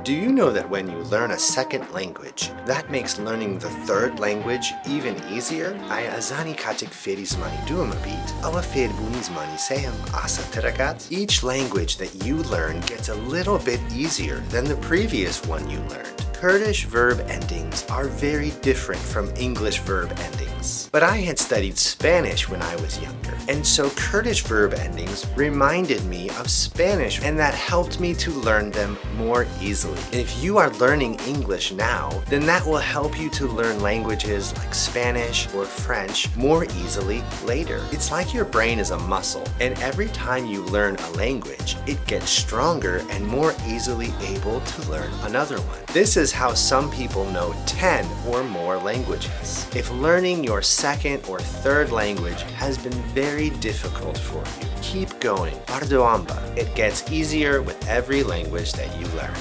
Do you know that when you learn a second language, that makes learning the third language even easier? I azani katik فێری زمانی دووەمە بیت ئەوە فێربوونی زمانی سێهم ئاسانترەکات. Each language that you learn gets a little bit easier than the previous one you learned. Kurdish verb endings are very different from English verb endings. But I had studied Spanish when I was younger, and so Kurdish verb endings reminded me of Spanish, and that helped me to learn them more easily. If you are learning English now, then that will help you to learn languages like Spanish or French more easily later. It's like your brain is a muscle, and every time you learn a language, it gets stronger and more easily able to learn another one. This is how some people know 10 or more languages. If learning your second or third language has been very difficult for you, keep going. بەردەوام. It gets easier with every language that you learn.